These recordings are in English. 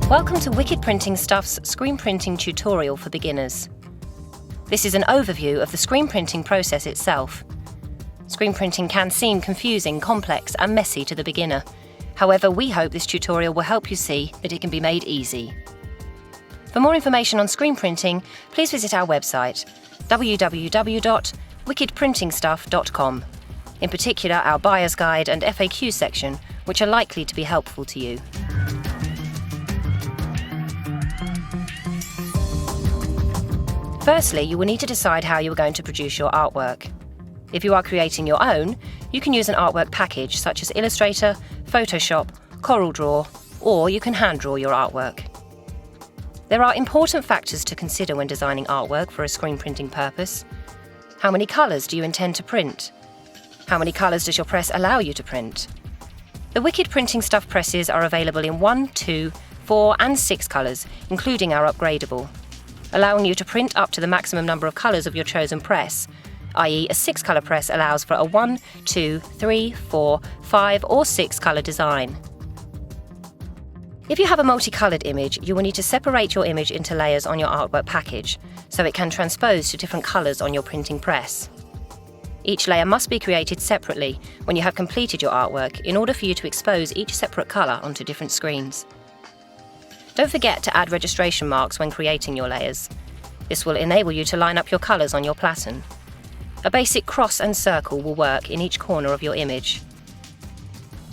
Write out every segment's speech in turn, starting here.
Welcome to Wicked Printing Stuff's screen printing tutorial for beginners. This is an overview of the screen printing process itself. Screen printing can seem confusing, complex and messy to the beginner. However, we hope this tutorial will help you see that it can be made easy. For more information on screen printing, please visit our website www.wickedprintingstuff.com. In particular, our buyer's guide and FAQ section, which are likely to be helpful to you. Firstly, you will need to decide how you are going to produce your artwork. If you are creating your own, you can use an artwork package such as Illustrator, Photoshop, CorelDRAW, or you can hand draw your artwork. There are important factors to consider when designing artwork for a screen printing purpose. How many colours do you intend to print? How many colours does your press allow you to print? The Wicked Printing Stuff presses are available in 1, 2, 4 and 6 colours, including our upgradable, allowing you to print up to the maximum number of colours of your chosen press, i.e. a 6-colour press allows for a 1, 2, 3, 4, 5 or 6 colour design. If you have a multicoloured image, you will need to separate your image into layers on your artwork package, so it can transpose to different colours on your printing press. Each layer must be created separately when you have completed your artwork in order for you to expose each separate colour onto different screens. Don't forget to add registration marks when creating your layers. This will enable you to line up your colours on your platen. A basic cross and circle will work in each corner of your image.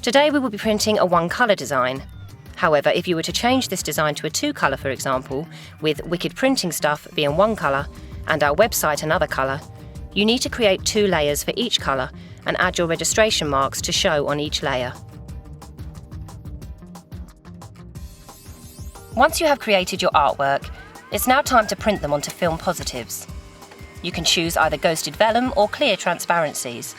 Today we will be printing a 1-colour design. However, if you were to change this design to a 2-colour, for example, with Wicked Printing Stuff being 1 colour and our website another colour, you need to create 2 layers for each colour and add your registration marks to show on each layer. Once you have created your artwork, it's now time to print them onto film positives. You can choose either ghosted vellum or clear transparencies.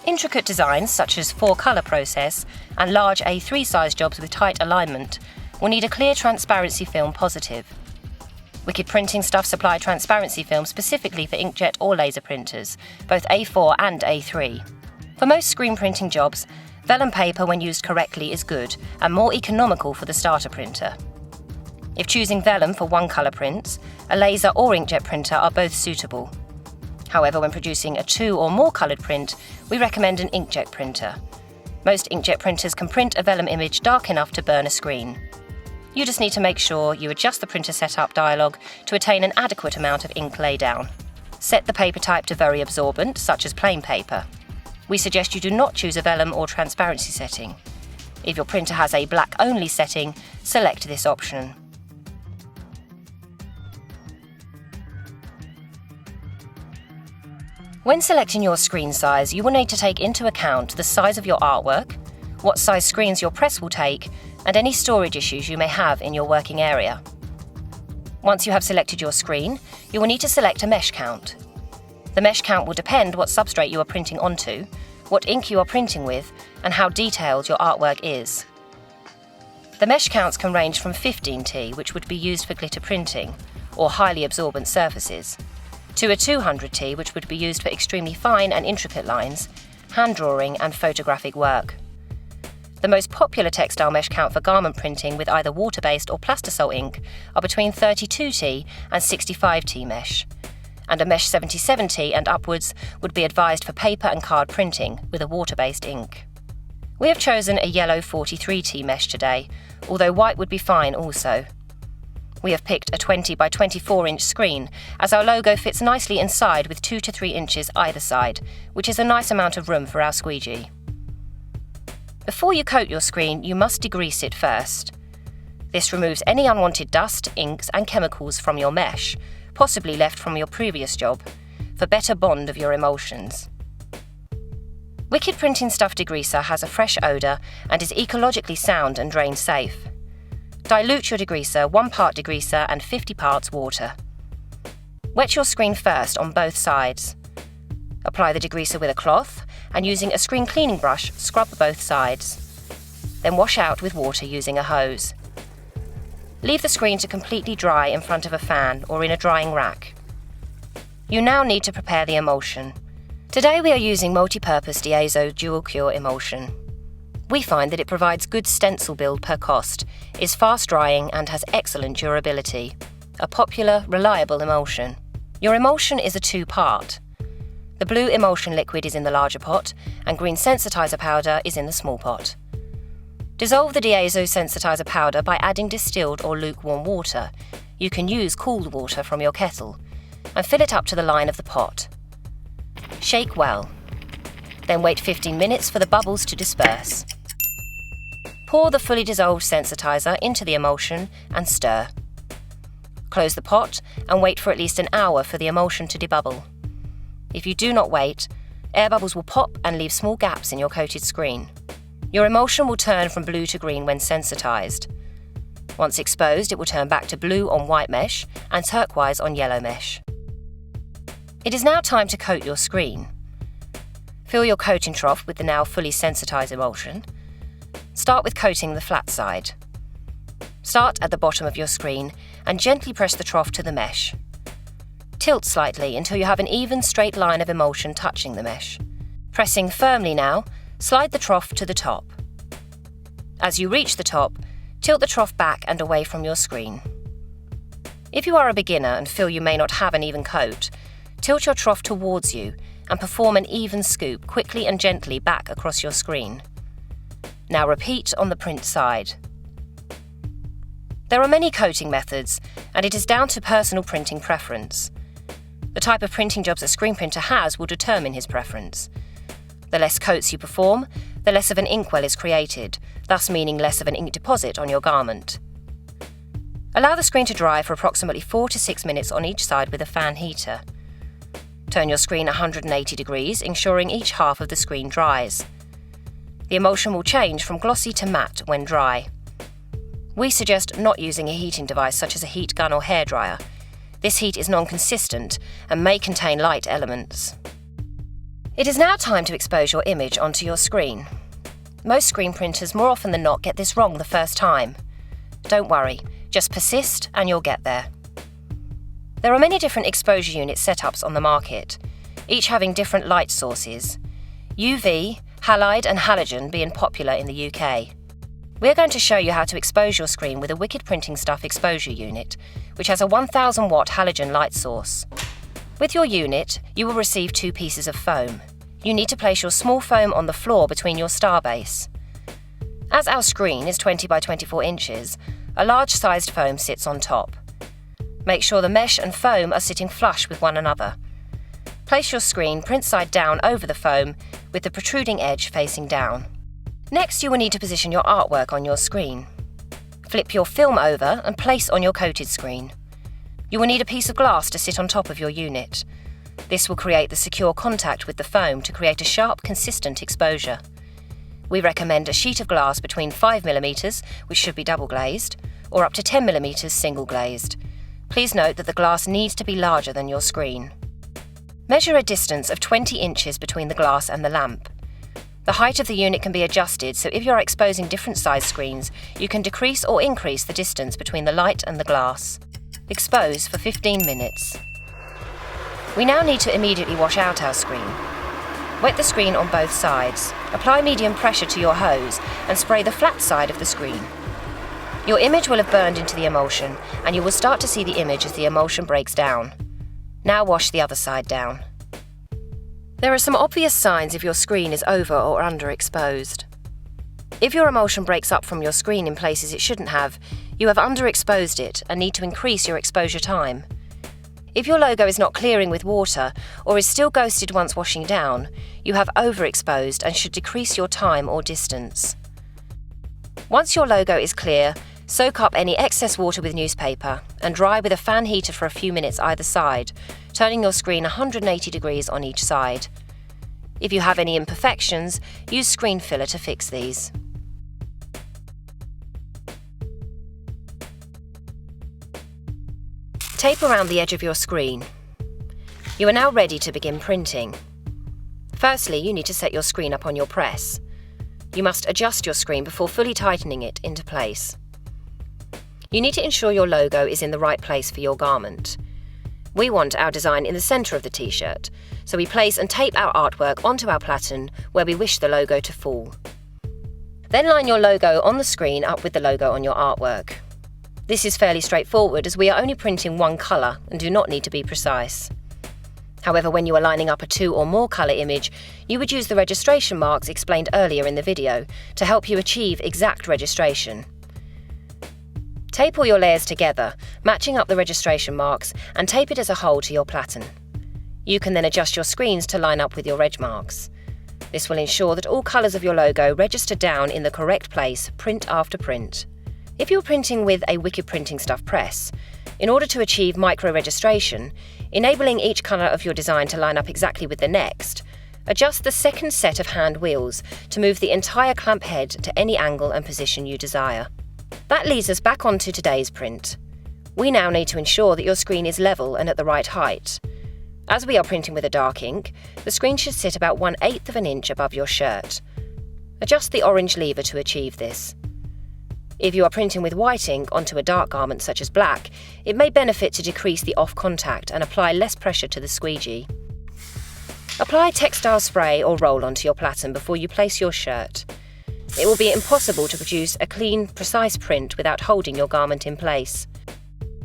Intricate designs such as 4-colour process and large A3 size jobs with tight alignment will need a clear transparency film positive. Wicked Printing Stuff supply transparency film specifically for inkjet or laser printers, both A4 and A3. For most screen printing jobs, vellum paper when used correctly is good and more economical for the starter printer. If choosing vellum for 1-colour prints, a laser or inkjet printer are both suitable. However, when producing a 2 or more coloured print, we recommend an inkjet printer. Most inkjet printers can print a vellum image dark enough to burn a screen. You just need to make sure you adjust the printer setup dialog to attain an adequate amount of ink laydown. Set the paper type to very absorbent, such as plain paper. We suggest you do not choose a vellum or transparency setting. If your printer has a black only setting, select this option. When selecting your screen size, you will need to take into account the size of your artwork, what size screens your press will take, and any storage issues you may have in your working area. Once you have selected your screen, you will need to select a mesh count. The mesh count will depend what substrate you are printing onto, what ink you are printing with, and how detailed your artwork is. The mesh counts can range from 15T, which would be used for glitter printing, or highly absorbent surfaces, to a 200T, which would be used for extremely fine and intricate lines, hand drawing and photographic work. The most popular textile mesh count for garment printing with either water-based or plastisol ink are between 32T and 65T mesh, and a mesh 77T and upwards would be advised for paper and card printing with a water-based ink. We have chosen a yellow 43T mesh today, although white would be fine also. We have picked a 20 by 24 inch screen as our logo fits nicely inside with 2 to 3 inches either side, which is a nice amount of room for our squeegee. Before you coat your screen, you must degrease it first. This removes any unwanted dust, inks and chemicals from your mesh, possibly left from your previous job, for better bond of your emulsions. Wicked Printing Stuff degreaser has a fresh odour and is ecologically sound and drain safe. Dilute your degreaser 1 part degreaser and 50 parts water. Wet your screen first on both sides. Apply the degreaser with a cloth and using a screen cleaning brush, scrub both sides. Then wash out with water using a hose. Leave the screen to completely dry in front of a fan or in a drying rack. You now need to prepare the emulsion. Today we are using multi-purpose Diazo dual cure emulsion. We find that it provides good stencil build per cost, is fast drying and has excellent durability. A popular, reliable emulsion. Your emulsion is a two-part. The blue emulsion liquid is in the larger pot and green sensitizer powder is in the small pot. Dissolve the diazo sensitizer powder by adding distilled or lukewarm water. You can use cooled water from your kettle and fill it up to the line of the pot. Shake well. Then wait 15 minutes for the bubbles to disperse. Pour the fully dissolved sensitizer into the emulsion and stir. Close the pot and wait for at least an hour for the emulsion to debubble. If you do not wait, air bubbles will pop and leave small gaps in your coated screen. Your emulsion will turn from blue to green when sensitized. Once exposed, it will turn back to blue on white mesh and turquoise on yellow mesh. It is now time to coat your screen. Fill your coating trough with the now fully sensitized emulsion. Start with coating the flat side. Start at the bottom of your screen and gently press the trough to the mesh. Tilt slightly until you have an even straight line of emulsion touching the mesh. Pressing firmly now, slide the trough to the top. As you reach the top, tilt the trough back and away from your screen. If you are a beginner and feel you may not have an even coat, tilt your trough towards you and perform an even scoop quickly and gently back across your screen. Now repeat on the print side. There are many coating methods, and it is down to personal printing preference. The type of printing jobs a screen printer has will determine his preference. The less coats you perform, the less of an inkwell is created, thus meaning less of an ink deposit on your garment. Allow the screen to dry for approximately 4 to 6 minutes on each side with a fan heater. Turn your screen 180 degrees, ensuring each half of the screen dries. The emulsion will change from glossy to matte when dry. We suggest not using a heating device such as a heat gun or hairdryer. This heat is non-consistent and may contain light elements. It is now time to expose your image onto your screen. Most screen printers more often than not get this wrong the first time. Don't worry, just persist and you'll get there. There are many different exposure unit setups on the market, each having different light sources. UV, halide and halogen being popular in the UK. We're going to show you how to expose your screen with a Wicked Printing Stuff exposure unit, which has a 1000 watt halogen light source. With your unit, you will receive 2 pieces of foam. You need to place your small foam on the floor between your star base. As our screen is 20 by 24 inches, a large-sized foam sits on top. Make sure the mesh and foam are sitting flush with one another. Place your screen print side down over the foam with the protruding edge facing down. Next, you will need to position your artwork on your screen. Flip your film over and place on your coated screen. You will need a piece of glass to sit on top of your unit. This will create the secure contact with the foam to create a sharp, consistent exposure. We recommend a sheet of glass between 5mm, which should be double glazed, or up to 10mm single glazed. Please note that the glass needs to be larger than your screen. Measure a distance of 20 inches between the glass and the lamp. The height of the unit can be adjusted, so if you are exposing different size screens, you can decrease or increase the distance between the light and the glass. Expose for 15 minutes. We now need to immediately wash out our screen. Wet the screen on both sides. Apply medium pressure to your hose and spray the flat side of the screen. Your image will have burned into the emulsion, and you will start to see the image as the emulsion breaks down. Now wash the other side down. There are some obvious signs if your screen is over or underexposed. If your emulsion breaks up from your screen in places it shouldn't have, you have underexposed it and need to increase your exposure time. If your logo is not clearing with water or is still ghosted once washing down, you have overexposed and should decrease your time or distance. Once your logo is clear, soak up any excess water with newspaper and dry with a fan heater for a few minutes either side, turning your screen 180 degrees on each side. If you have any imperfections, use screen filler to fix these. Tape around the edge of your screen. You are now ready to begin printing. Firstly, you need to set your screen up on your press. You must adjust your screen before fully tightening it into place. You need to ensure your logo is in the right place for your garment. We want our design in the centre of the t-shirt, so we place and tape our artwork onto our platen where we wish the logo to fall. Then line your logo on the screen up with the logo on your artwork. This is fairly straightforward as we are only printing one colour and do not need to be precise. However, when you are lining up a 2 or more colour image, you would use the registration marks explained earlier in the video to help you achieve exact registration. Tape all your layers together, matching up the registration marks, and tape it as a whole to your platen. You can then adjust your screens to line up with your reg marks. This will ensure that all colours of your logo register down in the correct place, print after print. If you're printing with a Wicked Printing Stuff press, in order to achieve micro-registration, enabling each colour of your design to line up exactly with the next, adjust the second set of hand wheels to move the entire clamp head to any angle and position you desire. That leads us back onto today's print. We now need to ensure that your screen is level and at the right height. As we are printing with a dark ink, the screen should sit about 1/8 of an inch above your shirt. Adjust the orange lever to achieve this. If you are printing with white ink onto a dark garment such as black, it may benefit to decrease the off contact and apply less pressure to the squeegee. Apply textile spray or roll onto your platen before you place your shirt. It will be impossible to produce a clean, precise print without holding your garment in place.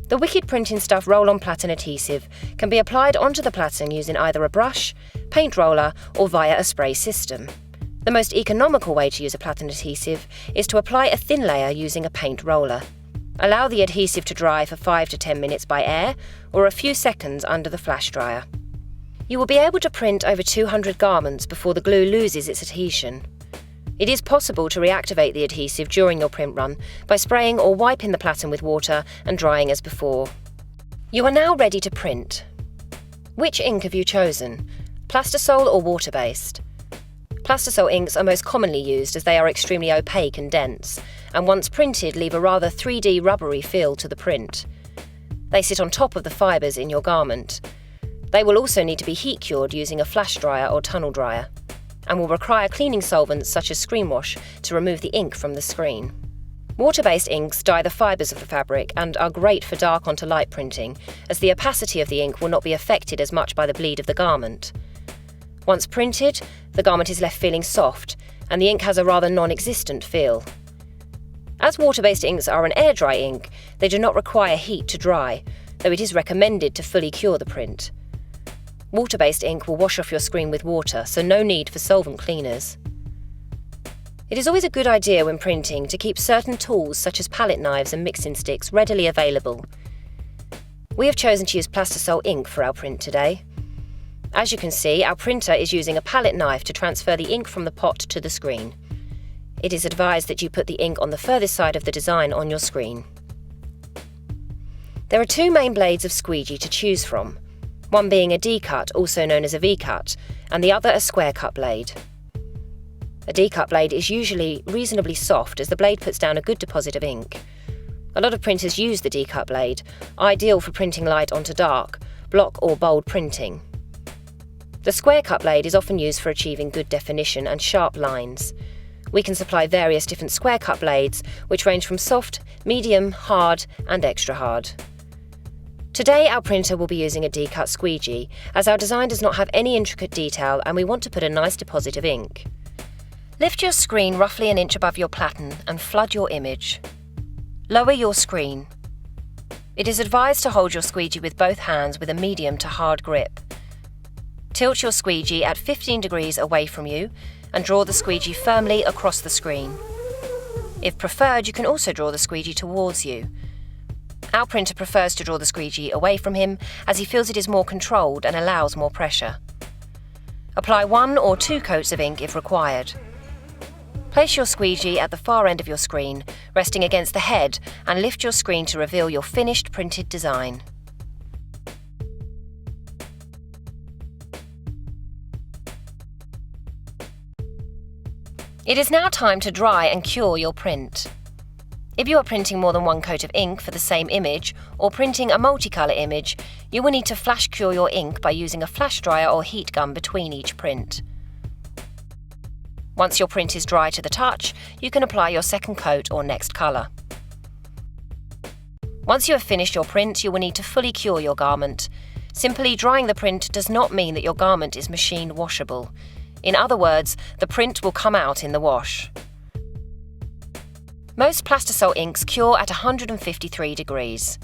The Wicked Printing Stuff roll-on platen adhesive can be applied onto the platen using either a brush, paint roller, or via a spray system. The most economical way to use a platen adhesive is to apply a thin layer using a paint roller. Allow the adhesive to dry for 5 to 10 minutes by air or a few seconds under the flash dryer. You will be able to print over 200 garments before the glue loses its adhesion. It is possible to reactivate the adhesive during your print run by spraying or wiping the platen with water and drying as before. You are now ready to print. Which ink have you chosen? Plastisol or water-based? Plastisol inks are most commonly used as they are extremely opaque and dense, and once printed leave a rather 3D rubbery feel to the print. They sit on top of the fibres in your garment. They will also need to be heat cured using a flash dryer or tunnel dryer, and will require cleaning solvents such as screen wash to remove the ink from the screen. Water-based inks dye the fibres of the fabric and are great for dark onto light printing, as the opacity of the ink will not be affected as much by the bleed of the garment. Once printed, the garment is left feeling soft, and the ink has a rather non-existent feel. As water-based inks are an air-dry ink, they do not require heat to dry, though it is recommended to fully cure the print. Water-based ink will wash off your screen with water, so no need for solvent cleaners. It is always a good idea when printing to keep certain tools such as palette knives and mixing sticks readily available. We have chosen to use Plastisol ink for our print today. As you can see, our printer is using a palette knife to transfer the ink from the pot to the screen. It is advised that you put the ink on the furthest side of the design on your screen. There are 2 main blades of squeegee to choose from, one being a D-cut, also known as a V-cut, and the other a square cut blade. A D-cut blade is usually reasonably soft as the blade puts down a good deposit of ink. A lot of printers use the D-cut blade, ideal for printing light onto dark, block or bold printing. The square cut blade is often used for achieving good definition and sharp lines. We can supply various different square cut blades, which range from soft, medium, hard, and extra hard. Today our printer will be using a D-cut squeegee, as our design does not have any intricate detail and we want to put a nice deposit of ink. Lift your screen roughly an inch above your platen and flood your image. Lower your screen. It is advised to hold your squeegee with both hands with a medium to hard grip. Tilt your squeegee at 15 degrees away from you and draw the squeegee firmly across the screen. If preferred, you can also draw the squeegee towards you. Our printer prefers to draw the squeegee away from him as he feels it is more controlled and allows more pressure. Apply 1 or 2 coats of ink if required. Place your squeegee at the far end of your screen, resting against the head, and lift your screen to reveal your finished printed design. It is now time to dry and cure your print. If you are printing more than 1 coat of ink for the same image, or printing a multicolour image, you will need to flash cure your ink by using a flash dryer or heat gun between each print. Once your print is dry to the touch, you can apply your second coat or next colour. Once you have finished your print, you will need to fully cure your garment. Simply drying the print does not mean that your garment is machine washable. In other words, the print will come out in the wash. Most Plastisol inks cure at 153 degrees.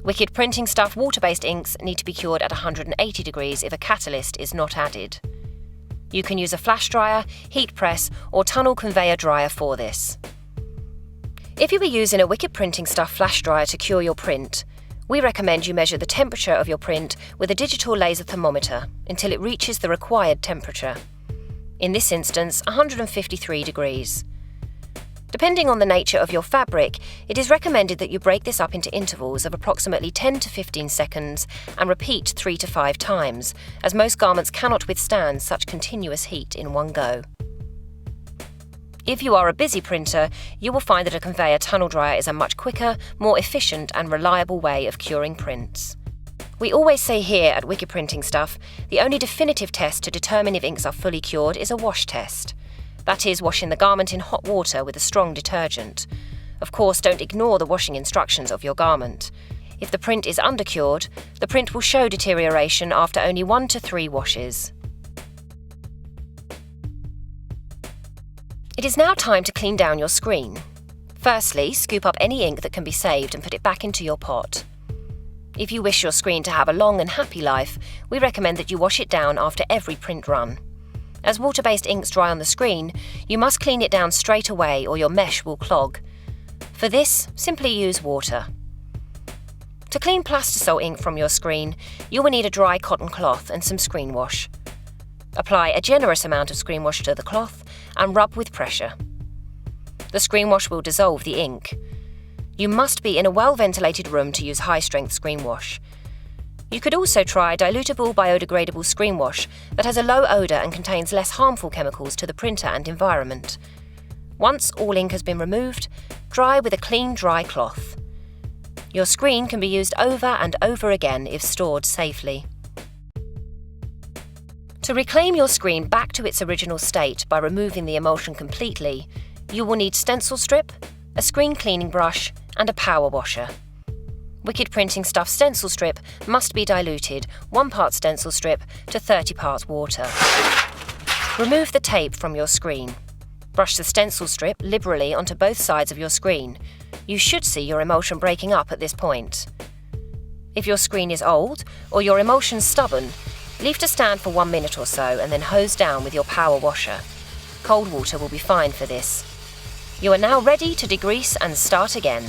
Wicked Printing Stuff water-based inks need to be cured at 180 degrees if a catalyst is not added. You can use a flash dryer, heat press, or tunnel conveyor dryer for this. If you are using a Wicked Printing Stuff flash dryer to cure your print, we recommend you measure the temperature of your print with a digital laser thermometer until it reaches the required temperature. In this instance, 153 degrees. Depending on the nature of your fabric, it is recommended that you break this up into intervals of approximately 10 to 15 seconds and repeat 3 to 5 times, as most garments cannot withstand such continuous heat in one go. If you are a busy printer, you will find that a conveyor tunnel dryer is a much quicker, more efficient and reliable way of curing prints. We always say here at Wicked Printing Stuff, the only definitive test to determine if inks are fully cured is a wash test. That is, washing the garment in hot water with a strong detergent. Of course, don't ignore the washing instructions of your garment. If the print is undercured, the print will show deterioration after only 1 to 3 washes. It is now time to clean down your screen. Firstly, scoop up any ink that can be saved and put it back into your pot. If you wish your screen to have a long and happy life, we recommend that you wash it down after every print run. As water-based inks dry on the screen, you must clean it down straight away or your mesh will clog. For this, simply use water. To clean Plastisol ink from your screen, you will need a dry cotton cloth and some screen wash. Apply a generous amount of screen wash to the cloth and rub with pressure. The screen wash will dissolve the ink. You must be in a well-ventilated room to use high-strength screen wash. You could also try dilutable biodegradable screen wash that has a low odour and contains less harmful chemicals to the printer and environment. Once all ink has been removed, dry with a clean, dry cloth. Your screen can be used over and over again if stored safely. To reclaim your screen back to its original state by removing the emulsion completely, you will need stencil strip, a screen cleaning brush, and a power washer. Wicked Printing Stuff stencil strip must be diluted 1 part stencil strip to 30 parts water. Remove the tape from your screen. Brush the stencil strip liberally onto both sides of your screen. You should see your emulsion breaking up at this point. If your screen is old or your emulsion stubborn, leave to stand for 1 minute or so and then hose down with your power washer. Cold water will be fine for this. You are now ready to degrease and start again.